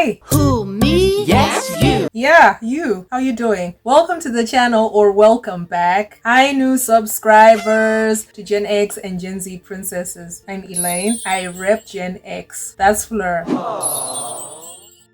Hi. Who, me? Yes, you. Yeah, you. How you doing? Welcome to the channel, or welcome back. Hi, new subscribers to Gen X and Gen Z princesses. I'm Elaine. I rep Gen X. That's Fleur.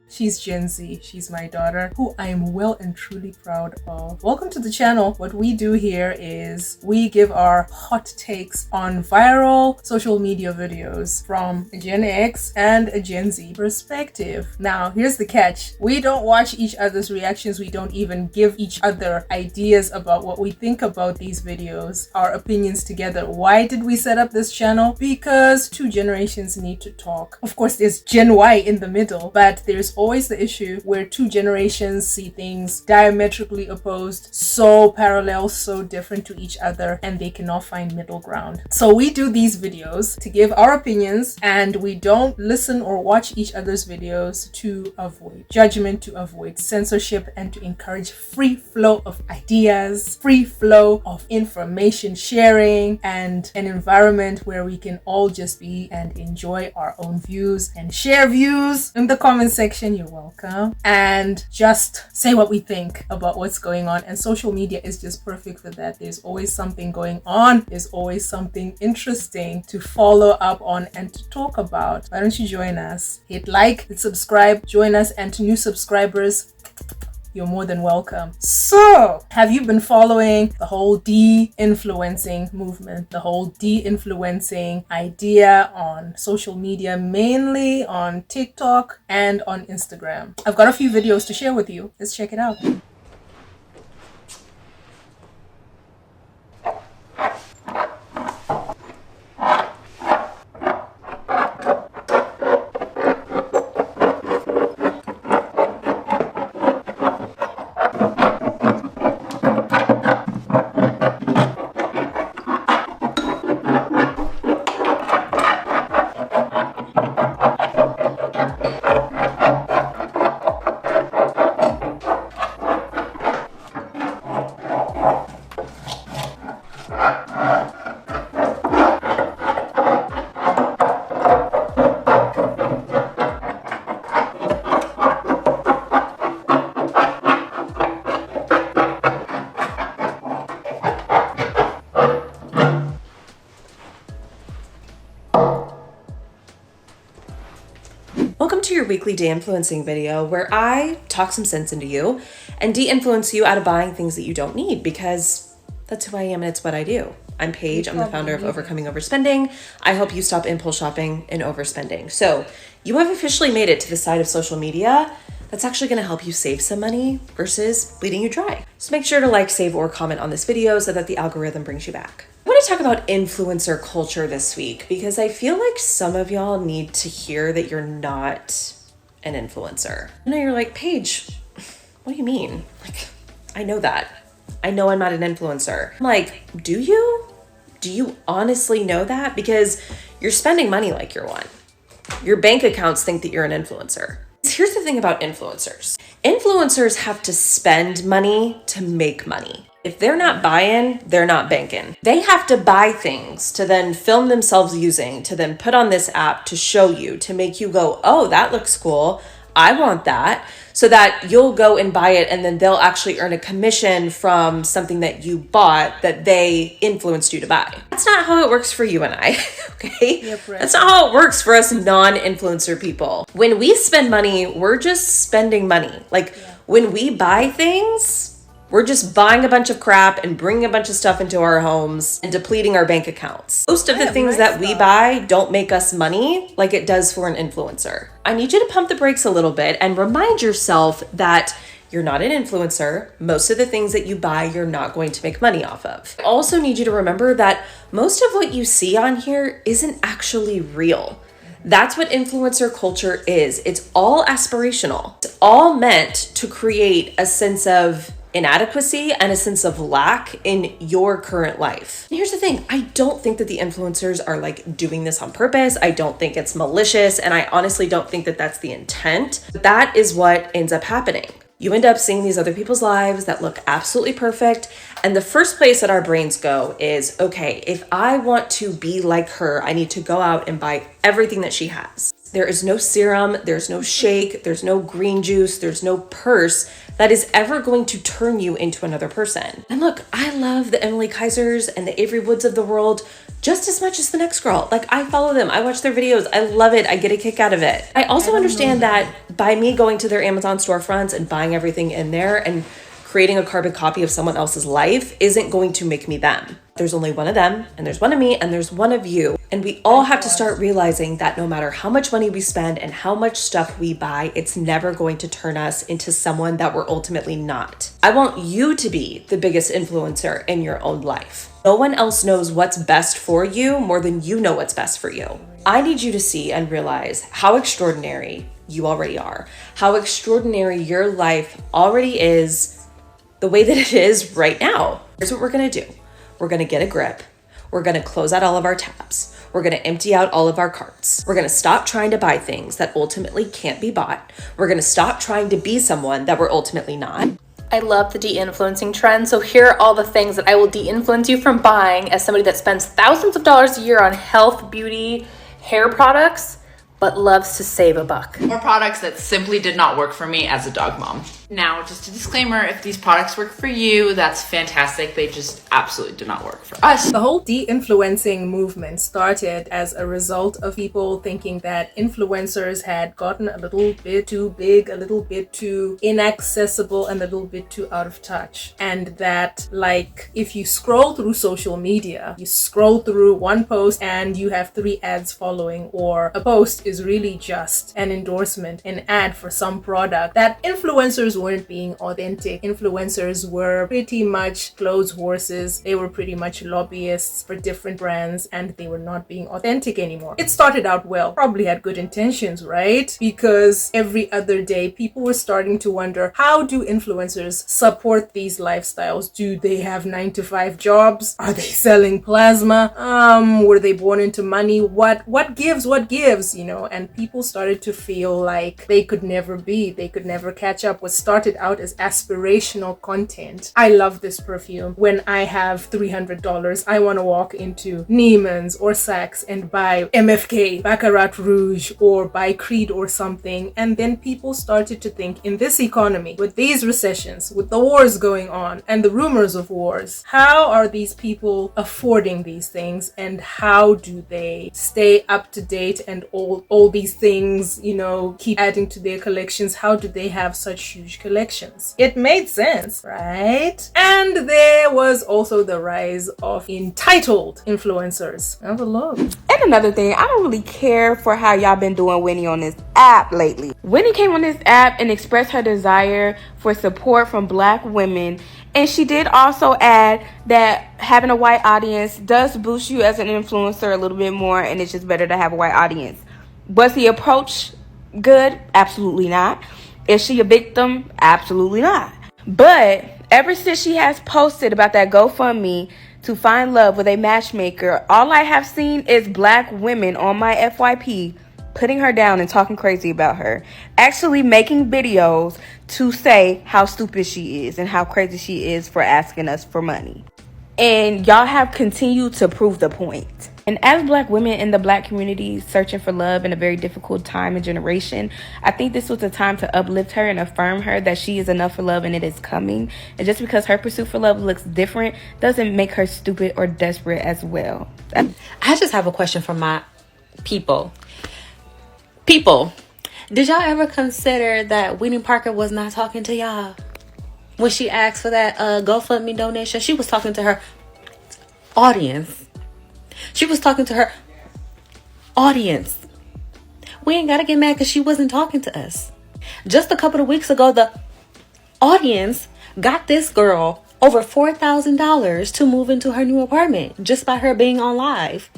She's Gen Z. She's my daughter, who I am well and truly proud of. Welcome to the channel. What we do here is we give our hot takes on viral social media videos from a Gen X and a Gen Z perspective. Now, here's the catch. We don't watch each other's reactions. We don't even give each other ideas about what we think about these videos, our opinions together. Why did we set up this channel? Because two generations need to talk. Of course, there's Gen Y in the middle, but there's always the issue where two generations see things diametrically opposed, so parallel, so different to each other, and they cannot find middle ground. So we do these videos to give our opinions, and we don't listen or watch each other's videos to avoid judgment, to avoid censorship, and to encourage free flow of ideas, free flow of information sharing, and an environment where we can all just be and enjoy our own views and share views in the comment section. You're welcome. And just say what we think about what's going on. And social media is just perfect for that. There's always something going on. There's always something interesting to follow up on and to talk about. Why don't you join us? Hit like, hit subscribe, join us. And to new subscribers, you're more than welcome. So, have you been following the whole de-influencing movement, the whole de-influencing idea on social media, mainly on TikTok and on Instagram? I've got a few videos to share with you. Let's check it out. Welcome to your weekly de-influencing video where I talk some sense into you and de-influence you out of buying things that you don't need, because that's who I am and it's what I do. I'm Paige. I'm the founder of Overcoming Overspending. I help you stop impulse shopping and overspending. So you have officially made it to the side of social media that's actually going to help you save some money versus bleeding you dry. So make sure to like, save, or comment on this video so that the algorithm brings you back. I want to talk about influencer culture this week because I feel like some of y'all need to hear that you're not an influencer. I know you're like, Paige, what do you mean? Like, I know that. I know I'm not an influencer. I'm like, do you? Do you honestly know that? Because you're spending money like you're one. Your bank accounts think that you're an influencer. Here's the thing about influencers. Influencers have to spend money to make money. If they're not buying, they're not banking. They have to buy things to then film themselves using, to then put on this app to show you, to make you go, oh, that looks cool. I want that. So that you'll go and buy it, and then they'll actually earn a commission from something that you bought that they influenced you to buy. That's not how it works for you and I, okay? Yep, right. That's not how it works for us non-influencer people. When we spend money, we're just spending money. When we buy things, we're just buying a bunch of crap and bringing a bunch of stuff into our homes and depleting our bank accounts. Most of the things that we buy don't make us money like it does for an influencer. I need you to pump the brakes a little bit and remind yourself that you're not an influencer. Most of the things that you buy, you're not going to make money off of. I also need you to remember that most of what you see on here isn't actually real. That's what influencer culture is. It's all aspirational. It's all meant to create a sense of inadequacy and a sense of lack in your current life. And here's the thing, I don't think that the influencers are like doing this on purpose. I don't think it's malicious, and I honestly don't think that that's the intent. But that is what ends up happening. You end up seeing these other people's lives that look absolutely perfect, and the first place that our brains go is, okay, if I want to be like her, I need to go out and buy everything that she has. There is no serum, there's no shake, there's no green juice, there's no purse that is ever going to turn you into another person. And look, I love the Emily Kaisers and the Avery Woods of the world just as much as the next girl. Like, I follow them, I watch their videos, I love it, I get a kick out of it. I also understand that by me going to their Amazon storefronts and buying everything in there and creating a carbon copy of someone else's life isn't going to make me them. There's only one of them, and there's one of me, and there's one of you. And we all have to start realizing that no matter how much money we spend and how much stuff we buy, it's never going to turn us into someone that we're ultimately not. I want you to be the biggest influencer in your own life. No one else knows what's best for you more than you know what's best for you. I need you to see and realize how extraordinary you already are, how extraordinary your life already is, the way that it is right now. Here's what we're gonna do. We're gonna get a grip. We're gonna close out all of our tabs. We're gonna empty out all of our carts. We're gonna stop trying to buy things that ultimately can't be bought. We're gonna stop trying to be someone that we're ultimately not. I love the de-influencing trend. So here are all the things that I will de-influence you from buying as somebody that spends thousands of dollars a year on health, beauty, hair products, but loves to save a buck. Or products that simply did not work for me as a dog mom. Now, just a disclaimer, if these products work for you, that's fantastic. They just absolutely do not work for us. The whole de-influencing movement started as a result of people thinking that influencers had gotten a little bit too big, a little bit too inaccessible, and a little bit too out of touch. And that, like, if you scroll through social media, you scroll through one post and you have 3 ads following, or a post is really just an endorsement, an ad for some product, that influencers weren't being authentic. Influencers were pretty much clothes horses. They were pretty much lobbyists for different brands, and they were not being authentic anymore. It started out well, probably had good intentions, right? Because every other day people were starting to wonder, how do influencers support these lifestyles? Do they have 9-to-5 jobs? Are they selling plasma? Were they born into money? What gives, you know? And people started to feel like they could never catch up. What started out as aspirational content. I love this perfume. When I have $300, I want to walk into Neiman's or Saks and buy MFK, Baccarat Rouge, or buy Creed or something. And then people started to think, in this economy, with these recessions, with the wars going on and the rumors of wars, how are these people affording these things, and how do they stay up to date and all these things, you know, keep adding to their collections? How do they have such huge collections? It made sense, right? And there was also the rise of entitled influencers. Have a look. And another thing, I don't really care for how y'all been doing Winnie on this app lately. Winnie came on this app and expressed her desire for support from Black women. And she did also add that having a white audience does boost you as an influencer a little bit more, and it's just better to have a white audience. Was the approach good? Absolutely not. Is she a victim? Absolutely not. But ever since she has posted about that GoFundMe to find love with a matchmaker, all I have seen is Black women on my FYP putting her down and talking crazy about her. Actually making videos to say how stupid she is and how crazy she is for asking us for money. And y'all have continued to prove the point. And as Black women in the Black community searching for love in a very difficult time and generation, I think this was a time to uplift her and affirm her that she is enough for love and it is coming. And just because her pursuit for love looks different doesn't make her stupid or desperate as well. I just have a question for my people. People, did y'all ever consider that Winnie Parker was not talking to y'all? When she asked for that GoFundMe donation, she was talking to her audience. She was talking to her audience. We ain't got to get mad because she wasn't talking to us. Just a couple of weeks ago, the audience got this girl over $4,000 to move into her new apartment just by her being on live.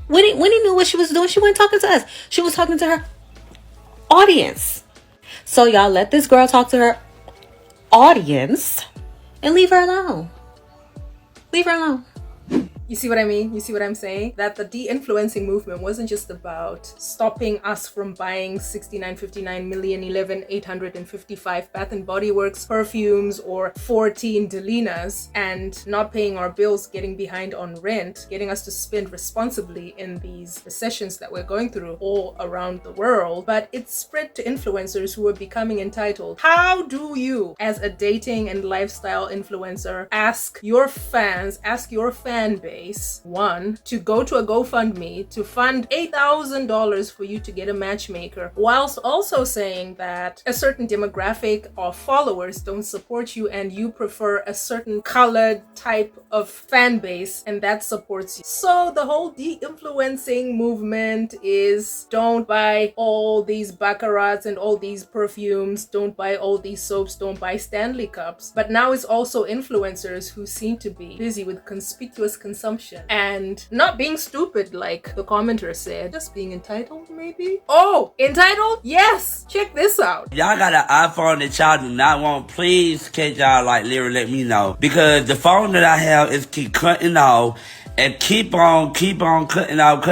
Winnie knew what she was doing. She wasn't talking to us. She was talking to her audience. So y'all let this girl talk to her audience and leave her alone. Leave her alone. You see what I mean? You see what I'm saying? That the de-influencing movement wasn't just about stopping us from buying 69.59 million 11,855 Bath and Body Works perfumes or 14 Delinas and not paying our bills, getting behind on rent, getting us to spend responsibly in these recessions that we're going through all around the world. But it's spread to influencers who are becoming entitled. How do you, as a dating and lifestyle influencer, ask your fans, ask your fan base, one, to go to a GoFundMe to fund $8,000 for you to get a matchmaker, whilst also saying that a certain demographic of followers don't support you and you prefer a certain colored type of fan base and that supports you? So the whole de-influencing movement is don't buy all these baccarats and all these perfumes, don't buy all these soaps, don't buy Stanley cups. But now it's also influencers who seem to be busy with conspicuous consumption and not being stupid like the commenter said, just being entitled maybe. Oh, entitled? Yes, check this out. Y'all got an iPhone that y'all do not want, please can y'all like literally let me know, because the phone that I have is keep cutting off and keep on cutting out.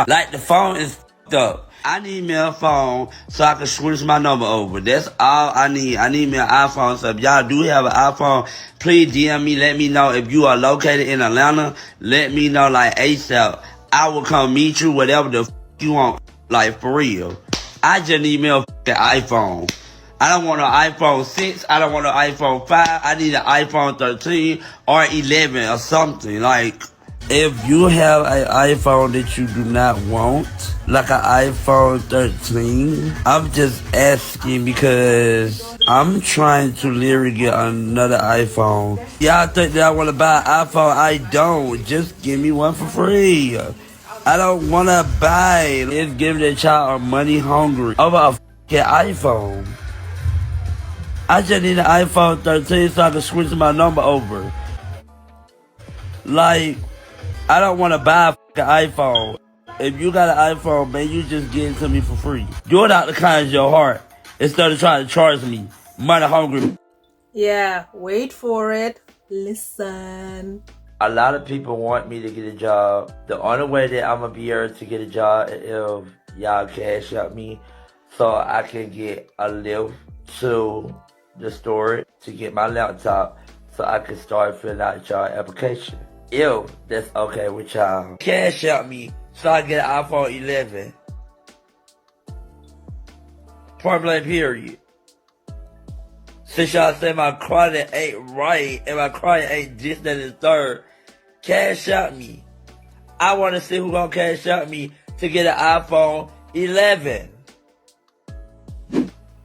Like the phone is f***ed up. I need me a phone so I can switch my number over. That's all I need. I need me an iPhone. So if y'all do have an iPhone, please DM me. Let me know. If you are located in Atlanta, let me know like ASAP. I will come meet you, whatever the f*** you want. Like for real. I just need me a f***ing iPhone. I don't want an iPhone 6. I don't want an iPhone 5. I need an iPhone 13 or 11 or something. Like, if you have an iPhone that you do not want, like an iPhone 13, I'm just asking because I'm trying to literally get another iPhone. Y'all think that I want to buy an iPhone? I don't. Just give me one for free. I don't want to buy it. It's giving the child money hungry over a f***ing iPhone. I just need an iPhone 13 so I can switch my number over. Like, I don't want to buy a f***ing iPhone. If you got an iPhone, man, you just get it to me for free. Do it out the kindness of your heart instead of trying to charge me money hungry. Yeah, wait for it. Listen. A lot of people want me to get a job. The only way that I'm going to be able to get a job is if y'all cash out me so I can get a lift to the store to get my laptop so I can start filling out y'all application. If that's okay with y'all. Cash out me so I get an iPhone 11. Point blank period. Since y'all say my credit ain't right and my credit ain't this, that, and third, cash out me. I want to see who gonna cash out me to get an iPhone 11.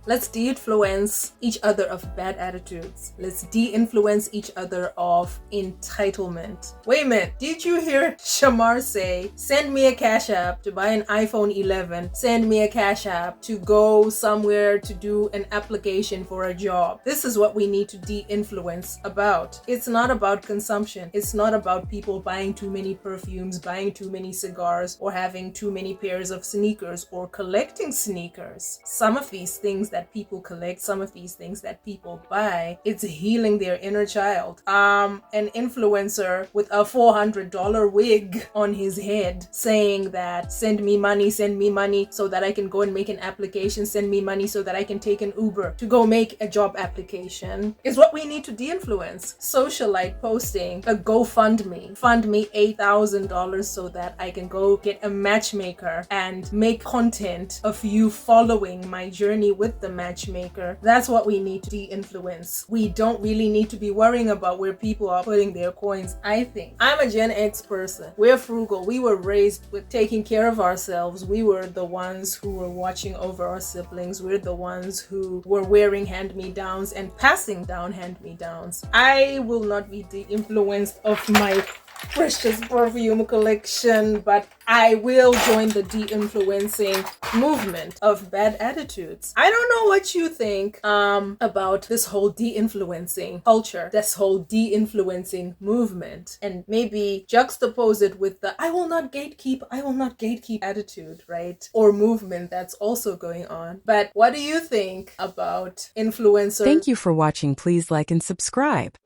Let's de-influence each other of bad attitudes. Let's de-influence each other of entitlement. Wait a minute, did you hear Shamar say, send me a cash app to buy an iPhone 11, send me a cash app to go somewhere to do an application for a job? This is what we need to de-influence about. It's not about consumption. It's not about people buying too many perfumes, buying too many cigars, or having too many pairs of sneakers, or collecting sneakers. Some of these things that people collect, some of these things that people buy, it's healing their inner child. An influencer with a $400 wig on his head saying that send me money so that I can go and make an application, send me money so that I can take an Uber to go make a job application, is what we need to de-influence. Socialite posting a GoFundMe, fund me $8,000 so that I can go get a matchmaker and make content of you following my journey with the matchmaker. That's what we need to de-influence. We don't really need to be worrying about where people are putting their coins, I think. I'm a Gen X person. We're frugal. We were raised with taking care of ourselves. We were the ones who were watching over our siblings. We're the ones who were wearing hand-me-downs and passing down hand-me-downs. I will not be de-influenced of my precious perfume collection, but I will join the de-influencing movement of bad attitudes. I don't know what you think about this whole de-influencing culture, this whole de-influencing movement, and maybe juxtapose it with the I will not gatekeep attitude, right? Or movement that's also going on. But what do you think about influencers? Thank you for watching. Please like and subscribe.